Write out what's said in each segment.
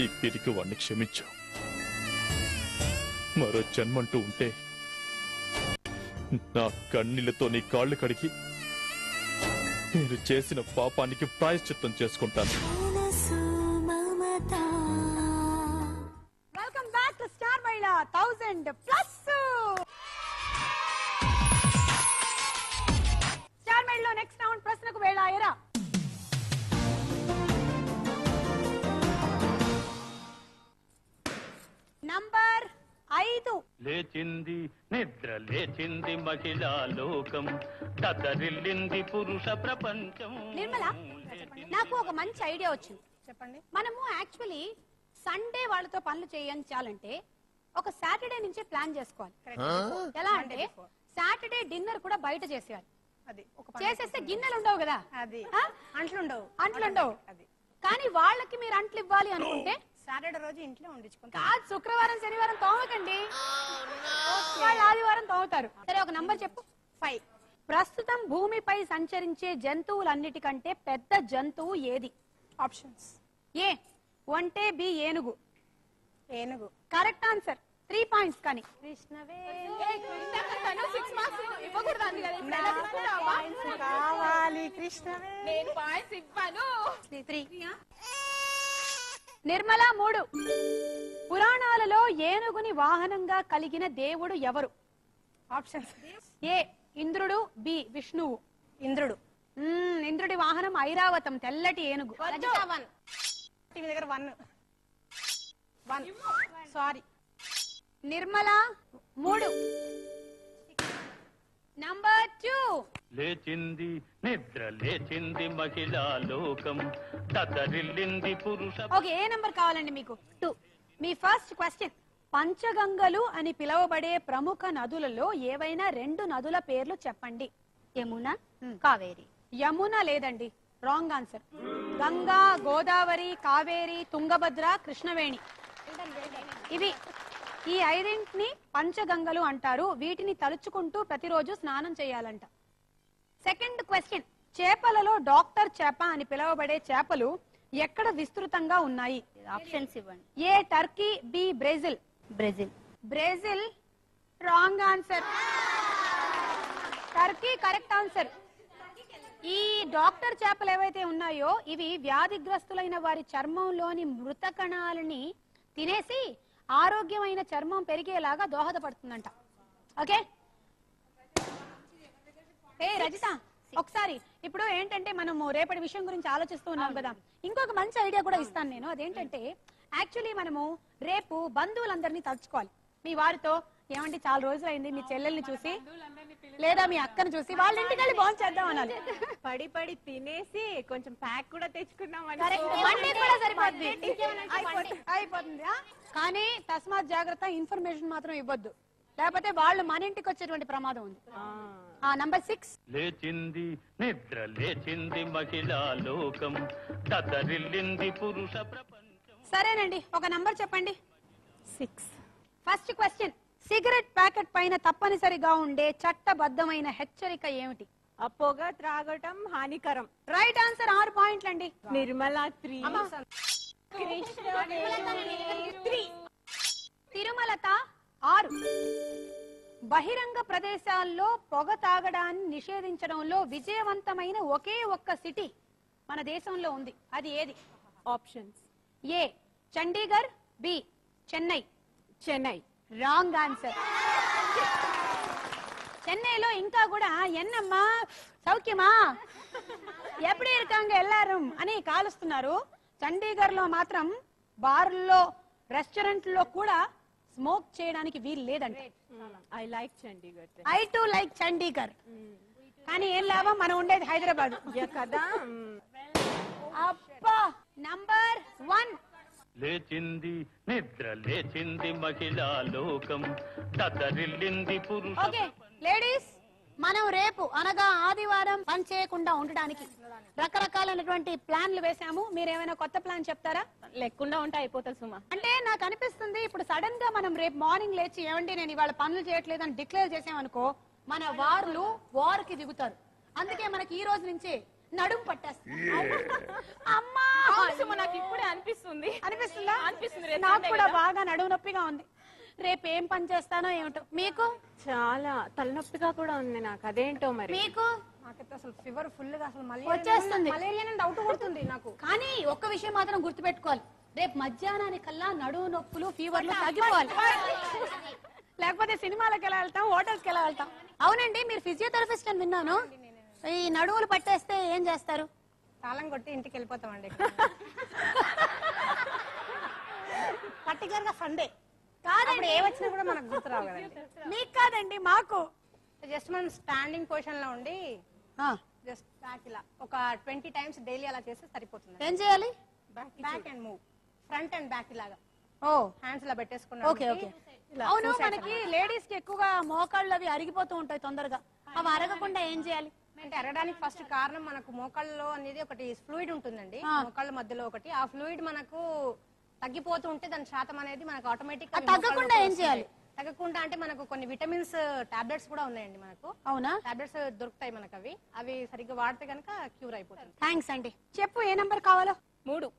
ఈ పిరికి వాడిని క్షమించు. మరో జన్మంటూ ఉంటే నా కన్నీళ్లతో నీ కాళ్ళు కడిగి నేను చేసిన పాపానికి ప్రాయశ్చిత్తం చేసుకుంటాను. వెల్కమ్ బ్యాక్ టు స్టార్ మహిళ 1000+. స్టార్ మహిళలో నెక్స్ట్ రౌండ్ ప్రశ్నకు వేళ ఎరా. నంబర్ 5. లేచింది నిద్ర లేచింది మహిళా లోకం, దద్దరిల్లింది పురుష ప్రపంచం. నిర్మల, నాకు ఒక మంచి ఐడియా వచ్చింది. చెప్పండి. మనము యాక్చువల్లీ సండే వాళ్ళతో పనులు చేయించాలంటే ఒక సాటర్డే నుంచే ప్లాన్ చేసుకోవాలి. ఎలా అంటే సాటర్డే డిన్నర్ కూడా బయట చేసేయాలి. అది చేసేస్తే గిన్నెలు ఉండవు కదా, అది అంట్లుండవు. కానీ వాళ్ళకి మీరు అంట్లు ఇవ్వాలి అనుకుంటే సాటర్డే రోజు ఇంట్లో ఉండించుకుంటారు. శుక్రవారం శనివారం తోమకండి, వాళ్ళు ఆదివారం తోముతారు. సరే, ఒక నంబర్ చెప్పు. 5. ప్రస్తుతం భూమిపై సంచరించే జంతువులన్నిటికంటే పెద్ద జంతువు ఏది? ఆప్షన్స్: ఏ ఒంటె, బి ఏనుగు. Correct answer. 3 పాయింట్స్. కానీ నిర్మల 3. పురాణాలలో ఏనుగుని వాహనంగా కలిగిన దేవుడు ఎవరు? ఆప్షన్స్: ఏ ఇంద్రుడు, బి విష్ణువు. ఇంద్రుడి వాహనం ఐరావతం, తెల్లటి ఏనుగు. సారీ. నిర్మల 3. నంబర్ 2. లేచింది నిద్ర లేచింది మహిళా లోకం, దద్దరిల్లింది పురుష. ఓకే, ఏ నంబర్ కావాలండి మీకు? 2. మీ ఫస్ట్ క్వశ్చన్: పంచగంగలు అని పిలువబడే ప్రముఖ నదులలో ఏవైనా 2 నదుల పేర్లు చెప్పండి. యమున, కావేరి. యమున లేదండి, రాంగ్ ఆన్సర్. గంగా, గోదావరి, కావేరి, తుంగభద్ర, కృష్ణవేణి. ఇవి ఈ 5ని పంచగంగలు అంటారు. వీటిని తలుచుకుంటూ ప్రతిరోజు స్నానం చేయాలంట. సెకండ్ క్వశ్చన్: చేపలలో డాక్టర్ చేప అని పిలువబడే చేపలు ఎక్కడ విస్తృతంగా ఉన్నాయి? ఆప్షన్స్ ఇవ్వండి. A Turkey, B Brazil. Brazil wrong answer. Turkey correct answer. ఈ డాక్టర్ చేపలు ఏవైతే ఉన్నాయో ఇవి వ్యాధిగ్రస్తులైన వారి చర్మంలోని మృత కణాలని తినేసి ఆరోగ్యమైన చర్మం పెరిగేలాగా దోహదపడుతుందంట. ఓకే. రజిత, ఒకసారి ఇప్పుడు ఏంటంటే మనము రేపటి విషయం గురించి ఆలోచిస్తూ ఉన్నాం కదా, ఇంకొక మంచి ఐడియా కూడా ఇస్తాను నేను. అదేంటంటే యాక్చువల్లీ మనము రేపు బంధువులందరినీ తలుచుకోవాలి. మీ వారితో ఏమంటే చాలా రోజులు అయింది మీ చెల్లెల్ని చూసి లేదా మీ అక్కను చూసి వాళ్ళ ఇంటికి వెళ్ళి బాగుంది చేద్దాం అనాలి. పడి తినేసి కొంచెం ప్యాక్ కూడా తెచ్చుకున్నాం అయిపోతుంది. కానీ తస్మాత్ జాగ్రత్త, ఇన్ఫర్మేషన్ మాత్రం ఇవ్వద్దు, లేకపోతే వాళ్ళు మన ఇంటికి వచ్చేటువంటి ప్రమాదం ఉంది. నంబర్ 6. లేచింది నిద్ర లేచింది మహిళా లోకం, దద్దరిల్లింది పురుష ప్రపంచం. సరేనండి, ఒక నంబర్ చెప్పండి. 6. ఫస్ట్ క్వశ్చన్: సిగరెట్ ప్యాకెట్ పైన తప్పనిసరిగా ఉండే చట్టబద్ధమైన హెచ్చరిక ఏమిటి? పొగ త్రాగటం హానికరం. Right answer. 6 పాయింట్లు అండి. నిర్మల 3. తిరుమలత 6. బహిరంగ ప్రదేశాల్లో పొగ తాగడాన్ని నిషేధించడంలో విజయవంతమైన ఒకే ఒక్క సిటీ మన దేశంలో ఉంది. అది ఏది? Options: A Chandigarh, B Chennai. Wrong answer. చెన్నైలో ఇంకా కూడా ఎన్నమ్మా సౌఖ్యమా ఎప్పుడు ఇరకంగా వెళ్ళారు అని కాలుస్తున్నారు. చండీగఢ్ లో మాత్రం బార్లో, రెస్టారెంట్లో కూడా స్మోక్ చేయడానికి వీలు లేదంటే. I like Chandigarh. I to like Chandigarh. కానీ ఏం లాభం, మనం ఉండేది హైదరాబాద్ కదా. అబ్బా. నంబర్ 1. లేచింది నిద్ర లేచింది మహిళా లోకం, దద్దరిల్లింది పురుష. ఓకే లేడీస్, మనం రేపు అనగా ఆదివారం పని చేయకుండా ఉండడానికి రకరకాలైనటువంటి ప్లాన్లు వేసాము. మీరేమైనా కొత్త ప్లాన్ చెప్తారా? లేకుండా ఉంటే అయిపోతుంది సుమా. అంటే నాకు అనిపిస్తుంది ఇప్పుడు సడన్ గా మనం రేపు మార్నింగ్ లేచి ఏమండి నేను ఇవాళ పనులు చేయట్లేదు అని డిక్లేర్ చేసామనుకో, మన వార్లు వార్కి దిగుతారు. అందుకే మనకి ఈ రోజు నుంచే నడుము పట్టేస్తుంది. అమ్మా నాకు ఇప్పుడే అనిపిస్తుంది. అనిపిస్తుందా? అనిపిస్తుంది. నాకు కూడా బాగా నడుము నొప్పిగా ఉంది. రేపు ఏం పని చేస్తానో ఏమిటో. మీకు? చాలా తలనొప్పిగా కూడా ఉంది నాకు. అదేంటో మరి. మీకు? నాకైతే అసలు ఫీవర్ ఫుల్ గా అసలు వచ్చేస్తుంది. మలేరియా డౌట్ కొడుతుంది నాకు. కానీ ఒక్క విషయం మాత్రం గుర్తుపెట్టుకోవాలి, రేపు మధ్యాహ్నానికల్లా నడుము నొప్పులు ఫీవర్లు తగ్గిపోవాలి. లేకపోతే సినిమాలకు ఎలా వెళ్తాం, హోటల్స్కి ఎలా వెళ్తాం. అవునండి, మీరు ఫిజియోథెరపిస్ట్ అని విన్నాను. ఈ నడువులు పట్టేస్తే ఏం చేస్తారు? తాళం కొట్టి ఇంటికి వెళ్ళిపోతామండి. పర్టికులర్ గా సండే కాదండి, ఏ వచ్చినా కూడా మనకు గుర్తురావు కదండి. మీకు కాదండి, మాకు. జస్ట్ మనం స్టాండింగ్ పొజిషన్ లో ఉండి జస్ట్ బ్యాక్ ఇలా ఒక 20 టైమ్స్ డైలీ అలా చేస్తే సరిపోతుంది. ఏం చేయాలి? Back and move, front and back ఇలాగా. ఓ హ్యాండ్స్ ఇలా పెట్టేసుకున్నాం. Okay okay. అవును, మనకి లేడీస్ కి ఎక్కువగా మోకాళ్ళు అవి అరిగిపోతూ ఉంటాయి తొందరగా. అవి అరగకుండా ఏం చేయాలి? అంటే అరగడానికి ఫస్ట్ కారణం మనకు మోకాళ్ళలో అనేది ఒకటి ఫ్లూయిడ్ ఉంటుందండి, మోకాళ్ళ మధ్యలో ఒకటి. ఆ ఫ్లూయిడ్ మనకు తగ్గిపోతూ ఉంటే దాని శాతం అనేది మనకు ఆటోమేటిక్ తగ్గకుండా ఏం చేయాలి? తగ్గకుండా అంటే మనకు కొన్ని విటమిన్స్ టాబ్లెట్స్ కూడా ఉన్నాయండి మనకు. అవునా? టాబ్లెట్స్ దొరుకుతాయి మనకు. అవి సరిగ్గా వాడితే కనుక క్యూర్ అయిపోతుంది. థ్యాంక్స్ అండి. చెప్పు, ఏ నంబర్ కావాలో? 3.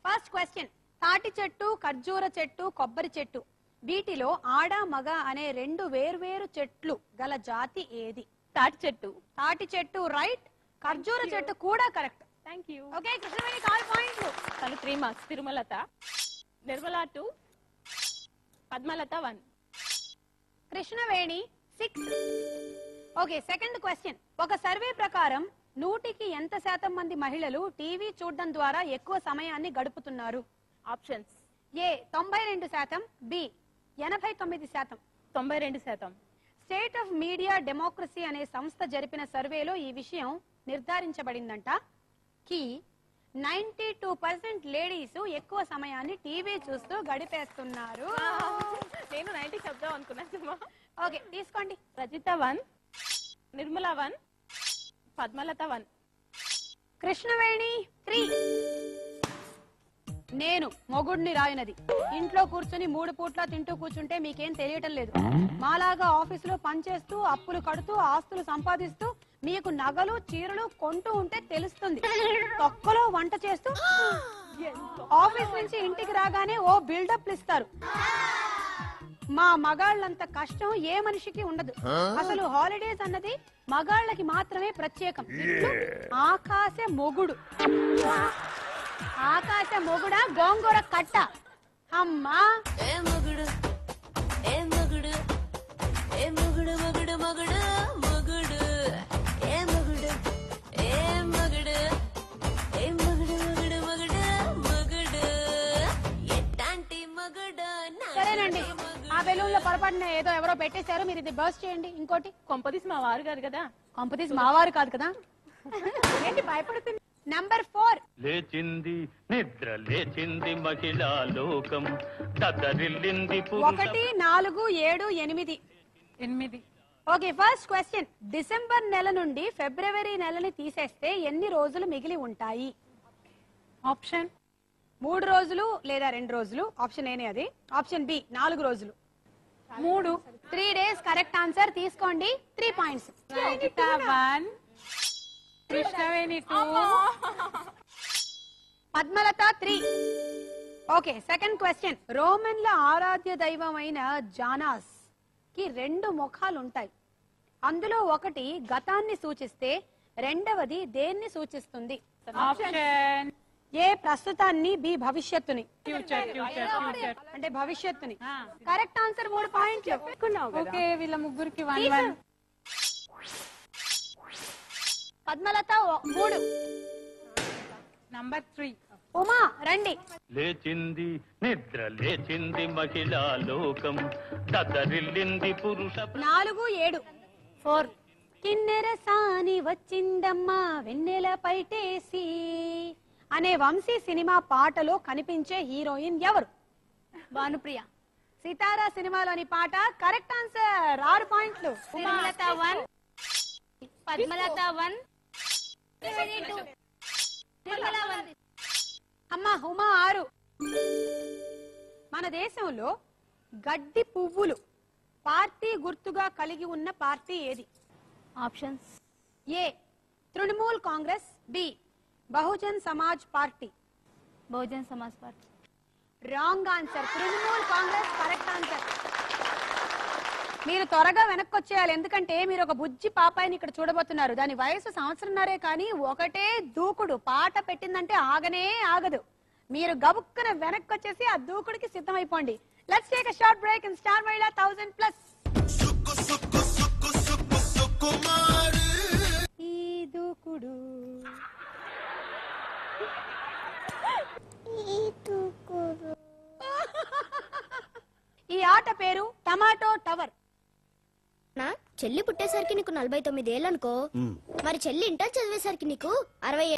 First question. తాటి చెట్టు, ఖర్జూర చెట్టు, కొబ్బరి చెట్టు, వీటిలో ఆడ మగ అనే 2 వేర్వేరు చెట్లు గల జాతి ఏది? తాటి చెట్టు. తాటి చెట్టు రైట్. ఖర్జూర చెట్టు కూడా correct. Thank you. Okay, Krishnaveni 4 పాయింట్లు. తను 3 marks. Tirumalatha, Nirmala 2, Padmalatha 1. Krishnaveni 6. Okay, second question. ఒక సర్వే ప్రకారం 100కి ఎంత శాతం మంది మహిళలు టీవీ చూడడం ద్వారా ఎక్కువ సమయాన్ని గడుపుతున్నారు? Options. A 92%, B 89%. 92%. State of media democracy అనే సంస్థ జరిపిన సర్వేలో ఈ విషయం నిర్ధారించబడిందంట. కి 92% లేడీస్ ఎక్కువ సమయాన్ని టీవీ చూస్తూ గడిపేస్తున్నారు. నేను 90 చెప్దాం అనుకున్నాను. ఓకే, తీసుకోండి. రజిత 1, నిర్మల 1, పద్మలత 1. కృష్ణవేణి 3. నేను మొగుడిని రాయినది. ఇంట్లో కూర్చొని 3 పూట్ల తింటూ కూర్చుంటే మీకేం తెలియటం లేదు. మాలాగా ఆఫీసులో పనిచేస్తూ అప్పులు కడుతూ ఆస్తులు సంపాదిస్తూ మీకు నగలు చీరలు కొంటూ ఉంటే తెలుస్తుంది. తొక్కలో వంట చేస్తూ ఆఫీస్ నుంచి ఇంటికి రాగానే ఓ బిల్డప్లు ఇస్తారు. మా మగాళ్ళంత కష్టం ఏ మనిషికి ఉండదు. అసలు హాలిడేస్ అన్నది మగాళ్ళకి మాత్రమే ప్రత్యేకం. ఆకాశ మొగుడు. ఆకాశ మొగుడా గోంగూర కట్ట. అమ్మా ఏ మొగుడు ఏ మొగుడు ఏ మొగుడు మొగుడు మొగుడు మొగుడు ఏ మొగుడు ఏ మొగుడు ఏ మొగుడు మొగుడు మొగుడు మొగుడు ఎట్లాంటి మొగుడు. సరేనండి, ఆ బెలూన్ లో పొరపాటున ఏదో ఎవరో పెట్టేశారు, మీరు ఇది బర్స్ట్ చేయండి. ఇంకోటి. కొంపదీసి మా వారు గారు కదా. కొంపతీసి మావారు కాదు కదా. ఏంటి భయపడుతుంది? నంబర్ 4. లేచింది నిద్ర లేచింది మహిళా లోకం, దద్దరిల్లింది 1, 4, 7, 8. Okay, first question. డిసెంబర్ నెల నుండి ఫిబ్రవరి నెలని తీసేస్తే ఎన్ని రోజులు మిగిలి ఉంటాయి? ఆప్షన్ 3 రోజులు లేదా 2 రోజులు. ఆప్షన్ ఏనే అది. ఆప్షన్ బి 4 రోజులు. 3. 3 days కరెక్ట్ ఆన్సర్. తీసుకోండి 3 points. 1, Krishnaveni 2, Padmalatha 3. Okay, second question. రోమన్ల ఆరాధ్య దైవమైన జానాస్ కి 2 ముఖాలు ఉంటాయి. అందులో ఒకటి గతాన్ని సూచిస్తే రెండవది దేన్ని సూచిస్తుంది? ఆప్షన్ ఏ ప్రస్తుతాన్ని, బి భవిష్యత్తుని. ఫ్యూచర్. అంటే భవిష్యత్తుని. కరెక్ట్ ఆన్సర్ 3 పాయింట్లు. ఓకే, వీళ్ళ ముగ్గురికి 1. పద్మలత 3. నంబర్ 3. ఉమా రండి. లేచింది నిద్ర లేచింది మహిళా లోకం, దద్దరిల్లింది పురుష 4, 7. 4. కిన్నెర సాని వచ్చిందమ్మా వెన్నెల పైటేసి అనే వంశీ సినిమా పాటలో కనిపించే హీరోయిన్ ఎవరు? భానుప్రియ. సితారా సినిమాలోని పాట. Correct answer. 6 పాయింట్లు. తిరుమలత 1, పద్మలత 1, నిర్మల 1. అమ్మా ఉమా 6. మన దేశంలో గడ్డి పువ్వులు పార్టీ గుర్తుగా కలిగి ఉన్న పార్టీ ఏది? Options. A Trinamool Congress, B Bahujan Samaj Party. Bahujan Samaj Party. Wrong answer. Trinamool Congress correct answer. మీరు త్వరగా వెనక్కి వచ్చేయాలి, ఎందుకంటే మీరు ఒక బుజ్జి పాపాయిని ఇక్కడ చూడబోతున్నారు. దాని వయసు సంవత్సరంన్నరే, కానీ ఒకటే దూకుడు. పాట పెట్టిందంటే ఆగనే ఆగదు. మీరు గబుక్కున వెనక్కి వచ్చేసి ఆ దూకుడికి సిద్ధమైపోండి. Let's take a short break in Star Mahila 1000+. ఈ దూకుడు ఈ ఆట పేరు టమాటో టవర్. చెల్లి పుట్టేసరికి నీకు 49 ఏళ్ళు అనుకో, మరి చెల్లి ఇంటర్ చదివేసరికి నీకు 60